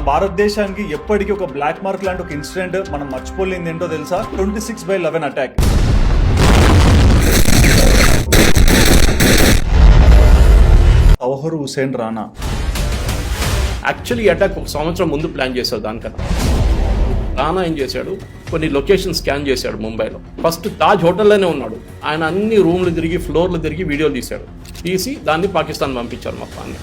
భారతదేశానికి ఎప్పటికీ ఒక బ్లాక్ మార్క్ లాంటి ఒక ఇన్సిడెంట్ మనం మర్చిపోలేంది ఏంటో తెలుసా? 26/11 attack. Tahawwur Hussain Rana actually attack ఒక సంవత్సరం ముందు ప్లాన్ చేశారు. దానికన్నా రానా ఏం చేశాడు, కొన్ని లొకేషన్ స్కాన్ చేశాడు ముంబైలో. ఫస్ట్ తాజ్ హోటల్లోనే ఉన్నాడు ఆయన. అన్ని రూమ్లు తిరిగి ఫ్లోర్లు తిరిగి వీడియోలు తీసి దాన్ని పాకిస్తాన్ పంపించారు మొత్తాన్ని.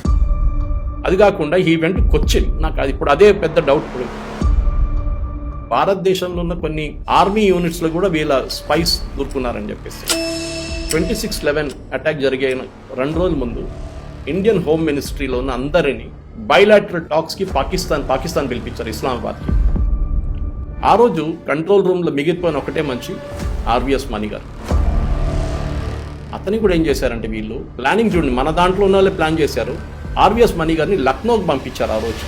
అది కాకుండా ఈ ఈవెంట్ కొచ్చిన్. నాకు అది ఇప్పుడు అదే పెద్ద డౌట్. ఇప్పుడు భారతదేశంలో ఉన్న కొన్ని ఆర్మీ యూనిట్స్లో కూడా వీళ్ళ స్పైస్ దొరుకుతున్నారని చెప్పేసి 26/11 అటాక్ జరిగే 2 రోజుల ముందు ఇండియన్ హోమ్ మినిస్ట్రీలో ఉన్న అందరినీ బైలాటరల్ టాక్స్కి పాకిస్తాన్ పిలిపించారు, ఇస్లామాబాద్కి. ఆ రోజు కంట్రోల్ రూమ్లో మిగిలిపోయిన ఒకటే మంచి ఆర్వీఎస్ మణి గారు. అతని కూడా ఏం చేశారంటే వీళ్ళు ప్లానింగ్ చూడండి, మన దాంట్లో ఉన్న వాళ్ళే ప్లాన్ చేశారు. ఆర్వీఎస్ మణి గారిని లక్నోకి పంపించారు. ఆ రోజు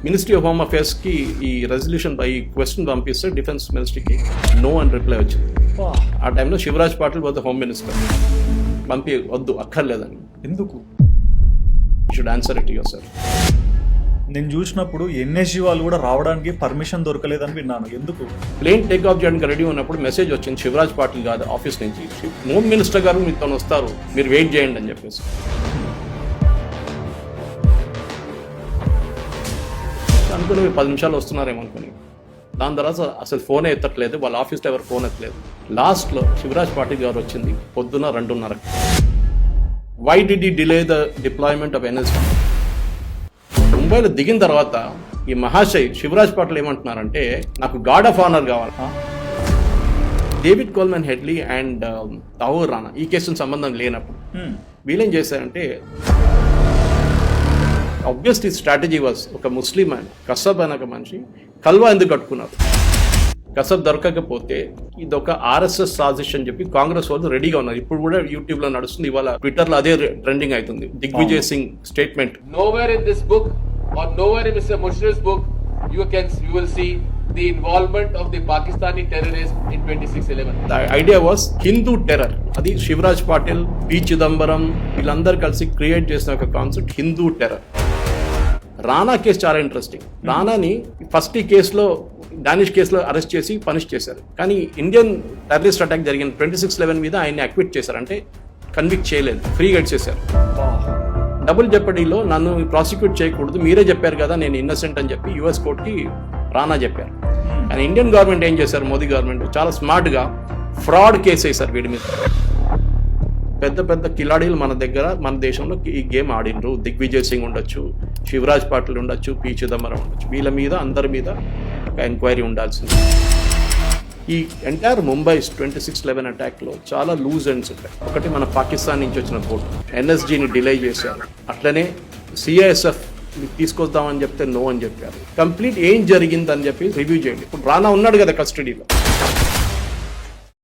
మినిస్ట్రీ ఆఫ్ హోమ్ అఫేర్స్కి ఈ రెజల్యూషన్ ఈ క్వశ్చన్ పంపిస్తే డిఫెన్స్ మినిస్ట్రీకి నో అని రిప్లై వచ్చింది. ఆ టైంలో Shivraj Patil was the home minister. పంపి వద్దు, అక్కర్లేదని. ఎందుకు? Should answer it yourself. నేను చూసినప్పుడు ఎన్ఎస్జీ వాళ్ళు కూడా రావడానికి పర్మిషన్ దొరకలేదని విన్నాను. ఎందుకు? ప్లేన్ టేక్ ఆఫ్ చేయడానికి రెడీ ఉన్నప్పుడు మెసేజ్ వచ్చింది శివరాజ్ పాటిల్ గారు ఆఫీస్ నుంచి, హోమ్ మినిస్టర్ గారు మీతో వస్తారు, మీరు వెయిట్ చేయండి అని చెప్పేసి. అనుకుని 10 నిమిషాలు వస్తున్నారేమో అనుకుని, దాని తర్వాత అసలు ఫోనే ఎత్తట్లేదు, వాళ్ళ ఆఫీస్లో ఎవరు ఫోన్ ఎత్తలేదు. లాస్ట్లో శివరాజ్ పాటిల్ గారు వచ్చింది పొద్దున 2:30. వై డిడ్ ఈ delay the deployment of NSG? ముంబైలో దిగిన తర్వాత ఈ మహాశయ్ శివరాజ్ పాటిల్ ఏమంటున్నారంటే, నాకు గార్డ్ ఆఫ్ ఆనర్ కావాలి. David Coleman Headley and Tahawwur Rana ఈ కేసుకు సంబంధం లేనప్పుడు వీళ్ళేం చేశారంటే, ఆబ్వియస్లీ స్ట్రాటజీ వాజ్, ఒక ముస్లిం ఆయన కసబ్ అనే ఒక మనిషి కల్వా ఎందుకు కట్టుకున్నారు? కసబ్ దొరకకపోతే ఇదొక ఆర్ఎస్ఎస్ సాజిష్ అని చెప్పి కాంగ్రెస్ వాళ్ళు రెడీగా ఉన్నారు. ఇప్పుడు కూడా యూట్యూబ్ లో నడుస్తుంది, ఇవాళ ట్విట్టర్ లో అదే ట్రెండింగ్ అవుతుంది. Digvijay Singh statement, nowhere in this book or nowhere in Mr. Mushrif's book you will see the involvement of the Pakistani terrorists in 26/11. The idea was Hindu terror. అది శివరాజ్ పాటిల్, పి చిదంబరం వీళ్ళందరూ కలిసి క్రియేట్ చేసిన ఒక కాన్సెప్ట్ హిందూ టెర్రర్. రానా case చాలా interesting. రానాని first ఈ కేసులో Danish కేసులో arrest చేసి పనిష్ చేశారు. కానీ ఇండియన్ టెర్రరిస్ట్ అటాక్ జరిగిన 26/11 మీద ఆయన్ని అక్విట్ చేశారు, అంటే కన్విక్ట్ చేయలేదు, ఫ్రీగా ఇచ్చేశారు. డబుల్ జెపడీలో నన్ను ప్రాసిక్యూట్ చేయకూడదు, మీరే చెప్పారు కదా నేను ఇన్నసెంట్ అని చెప్పి యుఎస్ కోర్టుకి రానా చెప్పారు. కానీ ఇండియన్ గవర్నమెంట్ ఏం చేశారు, మోదీ గవర్నమెంట్ చాలా స్మార్ట్గా ఫ్రాడ్ కేసు వేశారు వీడి మీద. పెద్ద పెద్ద కిలాడీలు మన దేశంలో ఈ గేమ్ ఆడినరు. దిగ్విజయ్ సింగ్ ఉండొచ్చు, శివరాజ్ పాటిల్ ఉండొచ్చు, పి చిదంబరం ఉండొచ్చు. వీళ్ళ మీద అందరి మీద ఒక ఎంక్వైరీ ఉండాల్సింది. ఈ ఎంటైర్ ముంబై 26/11 అటాక్లో చాలా లూజ్ ఎండ్స్ ఉంటాయి. ఒకటి మన పాకిస్తాన్ నుంచి వచ్చిన బోట్ ఎన్ఎస్జీని డిలే చేశారు. అట్లనే సిఐఎస్ఎఫ్ తీసుకొద్దామని చెప్తే నో అని చెప్పారు. కంప్లీట్ ఏం జరిగిందని చెప్పి రివ్యూ చేయండి. ఇప్పుడు రానా ఉన్నాడు కదా కస్టడీలో,